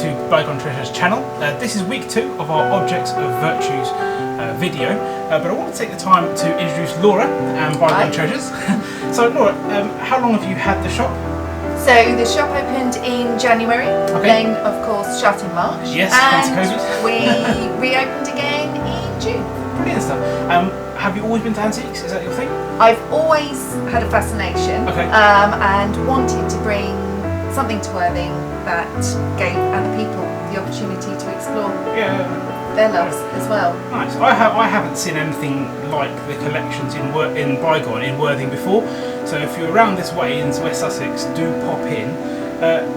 to Bygone Treasures channel. This is week 2 of our Objects of Virtues video, but I want to take the time to introduce Laura and Bygone Treasures. So Laura, how long have you had the shop? So the shop opened in January, then of course shut in March, yes, and we reopened again in June. Brilliant stuff. Have you always been to antiques? Is that your thing? I've always had a fascination and wanted to bring something to Worthing that gave other people the opportunity to explore their loves as well. Nice. I haven't seen anything like the collections in Bygone in Worthing before, so if you're around this way in West Sussex, do pop in.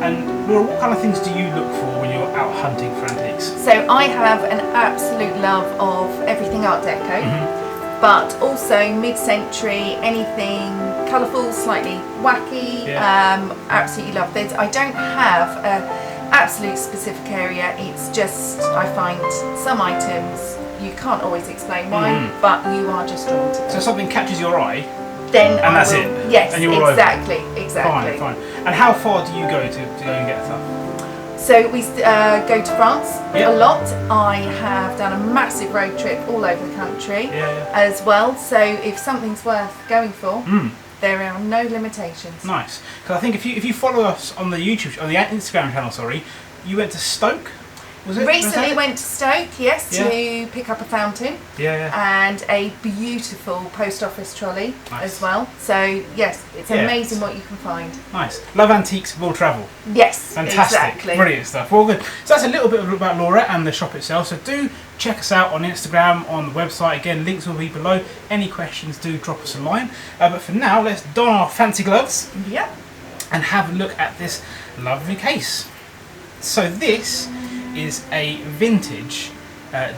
And Laura, what kind of things do you look for when you're out hunting for antiques? So I have an absolute love of everything Art Deco, but also mid-century, anything colourful, slightly wacky. Absolutely love this. I don't have an absolute specific area. It's just I find some items you can't always explain why, but you are just drawn to them. So something catches your eye, then and that's it. Yes, and you're exactly. Fine. And how far do you go to go and get stuff? So we go to France a lot. I have done a massive road trip all over the country as well. So if something's worth going for, there are no limitations. Nice. Because I think if you follow us on the Instagram channel, sorry, you went to Stoke. Was it? Recently went to Stoke, to pick up a fountain and a beautiful post office trolley as well. So yes, it's amazing what you can find. Nice. Love antiques, will travel. Yes, fantastic. Exactly. Brilliant stuff. Well, good. So that's a little bit about Laura and the shop itself. So do check us out on Instagram, on the website. Again, links will be below. Any questions, do drop us a line. But for now, let's don our fancy gloves and have a look at this lovely case. So this is a vintage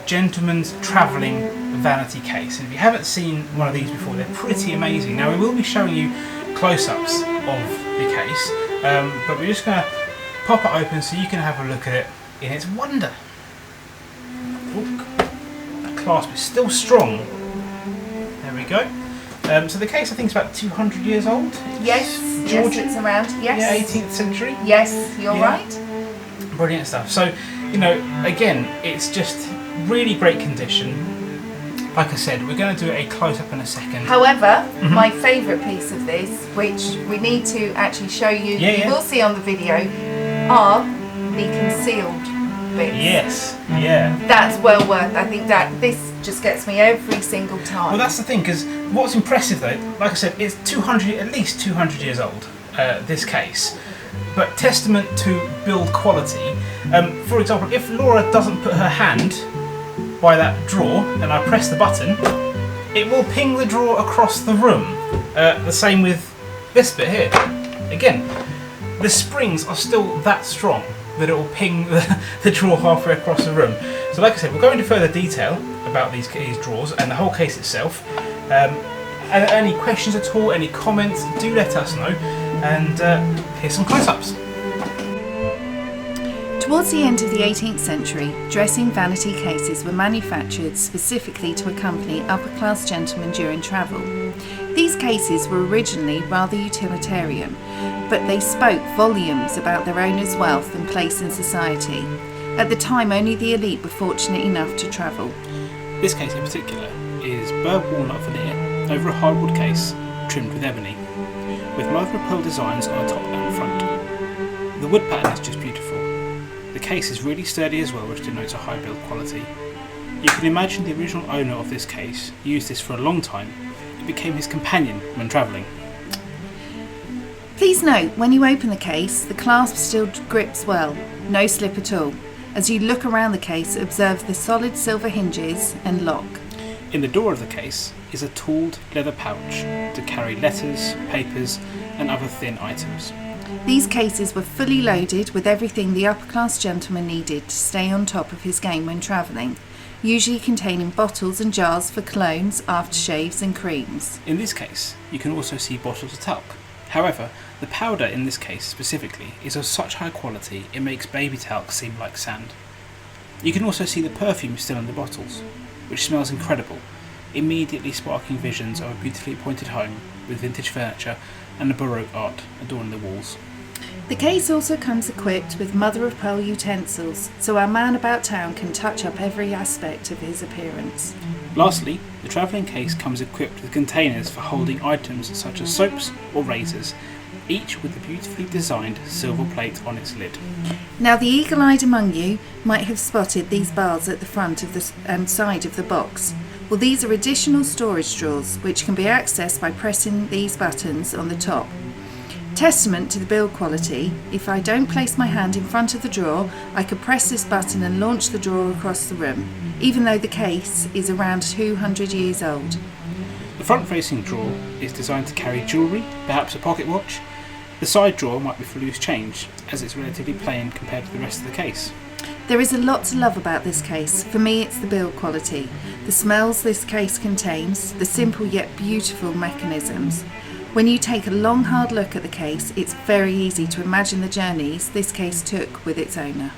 gentleman's travelling vanity case, and if you haven't seen one of these before, they're pretty amazing. Now we will be showing you close-ups of the case, but we're just going to pop it open so you can have a look at it in its wonder. That clasp is still strong. There we go. So the case I think is about 200 years old. Yes, Georgian, it's around. Yes, 18th century. Yes, you're right. Brilliant stuff. So, you know, again, it's just really great condition. Like I said, we're going to do a close-up in a second. However, my favourite piece of this, which we need to actually show you, you will see on the video, are the concealed bits. Yes, That's well worth. I think that this just gets me every single time. Well, that's the thing, because what's impressive though, like I said, it's at least 200 years old, this case. But testament to build quality. For example, if Laura doesn't put her hand by that drawer and I press the button, it will ping the drawer across the room. The same with this bit here. Again, the springs are still that strong that it will ping the drawer halfway across the room. So like I said, we'll go into further detail about these drawers and the whole case itself. And any questions at all, any comments, do let us know. And here's some close-ups. Towards the end of the 18th century, dressing vanity cases were manufactured specifically to accompany upper-class gentlemen during travel. These cases were originally rather utilitarian, but they spoke volumes about their owner's wealth and place in society. At the time, only the elite were fortunate enough to travel. This case in particular is burr walnut veneer over a hardwood case trimmed with ebony, with mother of pearl designs on the top and front. The wood pattern is just beautiful. The case is really sturdy as well, which denotes a high build quality. You can imagine the original owner of this case used this for a long time. It became his companion when travelling. Please note, when you open the case, the clasp still grips well, no slip at all. As you look around the case, observe the solid silver hinges and lock. In the door of the case is a tooled leather pouch to carry letters, papers and other thin items. These cases were fully loaded with everything the upper-class gentleman needed to stay on top of his game when travelling, usually containing bottles and jars for colognes, aftershaves and creams. In this case, you can also see bottles of talc. However, the powder in this case specifically is of such high quality it makes baby talc seem like sand. You can also see the perfume still in the bottles, which smells incredible, immediately sparking visions of a beautifully appointed home with vintage furniture and the Baroque art adorning the walls. The case also comes equipped with mother-of-pearl utensils, so our man about town can touch up every aspect of his appearance. Lastly, the travelling case comes equipped with containers for holding items such as soaps or razors, each with a beautifully designed silver plate on its lid. Now the eagle-eyed among you might have spotted these bars at the front of the and side of the box. Well, these are additional storage drawers which can be accessed by pressing these buttons on the top. Testament to the build quality, if I don't place my hand in front of the drawer, I could press this button and launch the drawer across the room, even though the case is around 200 years old. The front-facing drawer is designed to carry jewellery, perhaps a pocket watch. The side drawer might be for loose change, as it's relatively plain compared to the rest of the case. There is a lot to love about this case. For me, it's the build quality, the smells this case contains, the simple yet beautiful mechanisms. When you take a long hard look at the case, it's very easy to imagine the journeys this case took with its owner.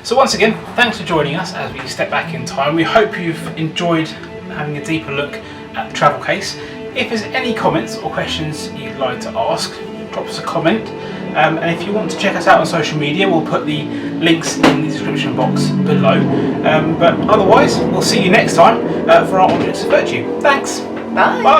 So once again, thanks for joining us as we step back in time. We hope you've enjoyed having a deeper look at the travel case. If there's any comments or questions you'd like to ask, drop us a comment. And if you want to check us out on social media, we'll put the links in the description box below. But otherwise, we'll see you next time for our Objects of Virtue. Thanks. Bye. Bye.